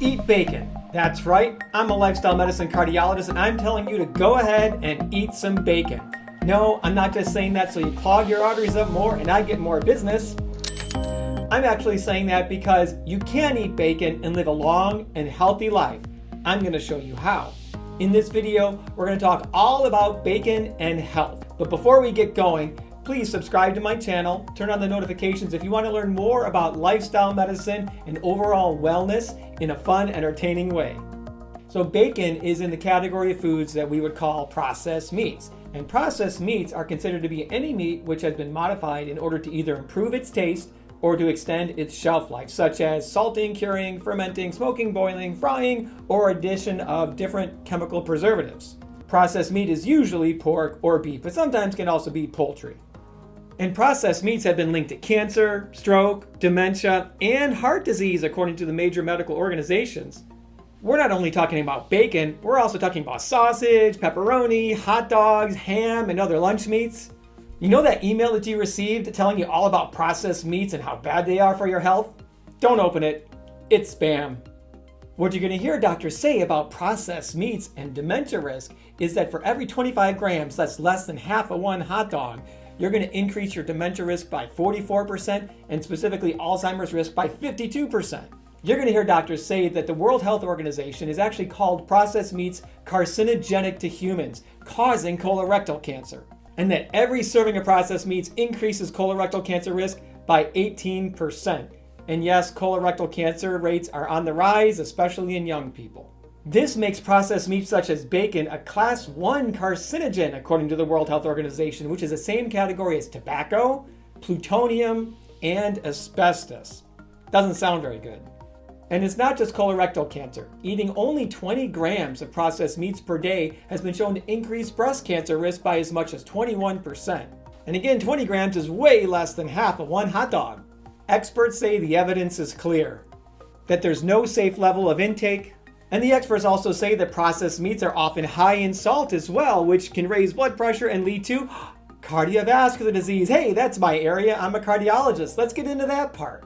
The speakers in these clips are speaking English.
Eat bacon. That's right, I'm a lifestyle medicine cardiologist and I'm telling you to go ahead and eat some bacon. No, I'm not just saying that so you clog your arteries up more and I get more business. I'm actually saying that because you can eat bacon and live a long and healthy life. I'm going to show you how. In this video, we're going to talk all about bacon and health. But before we get going, please subscribe to my channel, turn on the notifications if you want to learn more about lifestyle medicine and overall wellness in a fun, entertaining way. So bacon is in the category of foods that we would call processed meats. And processed meats are considered to be any meat which has been modified in order to either improve its taste or to extend its shelf life, such as salting, curing, fermenting, smoking, boiling, frying, or addition of different chemical preservatives. Processed meat is usually pork or beef, but sometimes can also be poultry. And processed meats have been linked to cancer, stroke, dementia, and heart disease, according to the major medical organizations. We're not only talking about bacon, we're also talking about sausage, pepperoni, hot dogs, ham, and other lunch meats. You know that email that you received telling you all about processed meats and how bad they are for your health? Don't open it. It's spam. What you're going to hear doctors say about processed meats and dementia risk is that for every 25 grams, that's less than half of one hot dog, you're going to increase your dementia risk by 44% and specifically Alzheimer's risk by 52%. You're going to hear doctors say that the World Health Organization is actually called processed meats carcinogenic to humans, causing colorectal cancer, and that every serving of processed meats increases colorectal cancer risk by 18%. And yes, colorectal cancer rates are on the rise, especially in young people. This makes processed meats such as bacon a class 1 carcinogen, according to the World Health Organization, which is the same category as tobacco, plutonium, and asbestos. Doesn't sound very good. And it's not just colorectal cancer. Eating only 20 grams of processed meats per day has been shown to increase breast cancer risk by as much as 21%. And again, 20 grams is way less than half of one hot dog. Experts say the evidence is clear, that there's no safe level of intake. And the experts also say that processed meats are often high in salt as well, which can raise blood pressure and lead to cardiovascular disease. Hey, that's my area. I'm a cardiologist. Let's get into that part.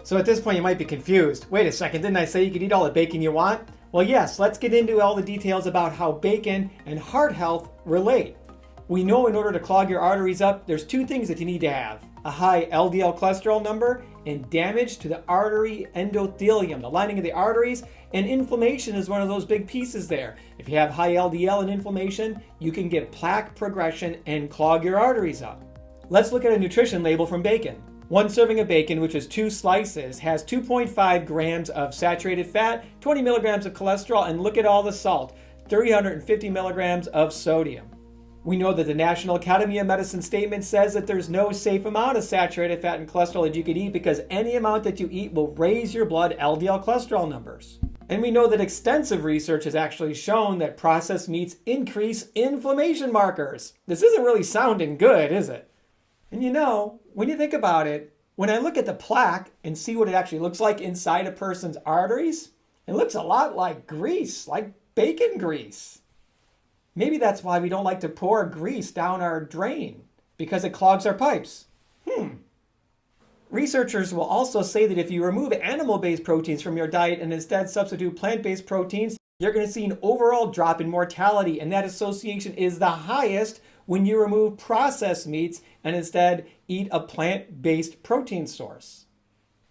So at this point, you might be confused. Wait a second, didn't I say you could eat all the bacon you want? Well, yes, let's get into all the details about how bacon and heart health relate. We know in order to clog your arteries up, there's two things that you need to have: a high LDL cholesterol number and damage to the artery endothelium, the lining of the arteries, and inflammation is one of those big pieces there. If you have high LDL and inflammation, you can get plaque progression and clog your arteries up. Let's look at a nutrition label from bacon. One serving of bacon, which is 2 slices, has 2.5 grams of saturated fat, 20 milligrams of cholesterol, and look at all the salt, 350 milligrams of sodium. We know that the National Academy of Medicine statement says that there's no safe amount of saturated fat and cholesterol that you could eat because any amount that you eat will raise your blood LDL cholesterol numbers. And we know that extensive research has actually shown that processed meats increase inflammation markers. This isn't really sounding good, is it? And you know, when you think about it, when I look at the plaque and see what it actually looks like inside a person's arteries, it looks a lot like grease, like bacon grease. Maybe that's why we don't like to pour grease down our drain, because it clogs our pipes. Researchers will also say that if you remove animal-based proteins from your diet and instead substitute plant-based proteins, you're going to see an overall drop in mortality, and that association is the highest when you remove processed meats and instead eat a plant-based protein source.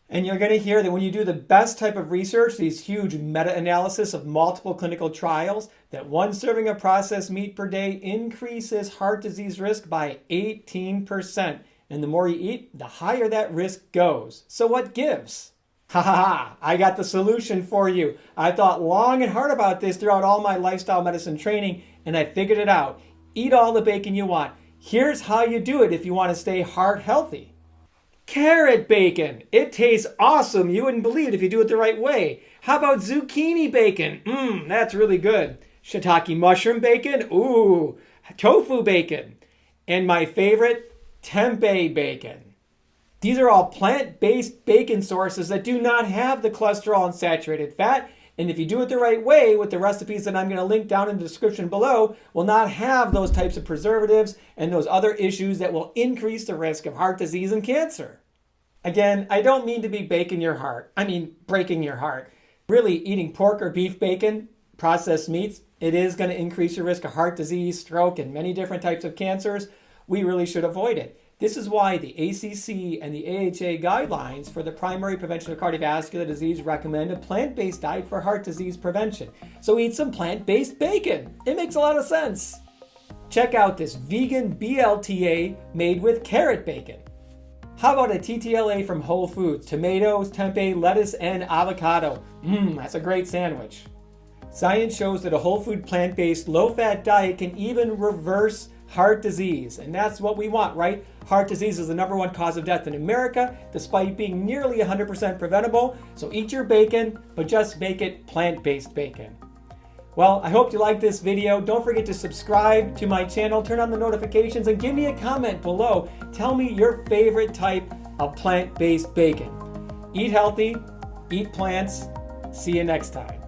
And you're going to hear that when you do the best type of research, these huge meta-analysis of multiple clinical trials, that one serving of processed meat per day increases heart disease risk by 18%. And the more you eat, the higher that risk goes. So what gives? Ha ha ha, I got the solution for you. I thought long and hard about this throughout all my lifestyle medicine training, and I figured it out. Eat all the bacon you want. Here's how you do it if you want to stay heart healthy. Carrot bacon. It tastes awesome. You wouldn't believe it if you do it the right way. How about zucchini bacon? That's really good. Shiitake mushroom bacon? Ooh. Tofu bacon. And my favorite, tempeh bacon. These are all plant-based bacon sources that do not have the cholesterol and saturated fat. And if you do it the right way with the recipes that I'm going to link down in the description below, will not have those types of preservatives and those other issues that will increase the risk of heart disease and cancer. Again, I don't mean to be breaking your heart. Really, eating pork or beef bacon, processed meats, it is going to increase your risk of heart disease, stroke, and many different types of cancers. We really should avoid it. This is why the ACC and the AHA guidelines for the primary prevention of cardiovascular disease recommend a plant-based diet for heart disease prevention. So eat some plant-based bacon. It makes a lot of sense. Check out this vegan BLTA made with carrot bacon. How about a TTLA from Whole Foods? Tomatoes, tempeh, lettuce, and avocado. That's a great sandwich. Science shows that a whole food plant-based low-fat diet can even reverse heart disease. And that's what we want, right? Heart disease is the #1 cause of death in America, despite being nearly 100% preventable. So eat your bacon, but just make it plant-based bacon. Well, I hope you liked this video. Don't forget to subscribe to my channel, turn on the notifications, and give me a comment below. Tell me your favorite type of plant-based bacon. Eat healthy, eat plants. See you next time.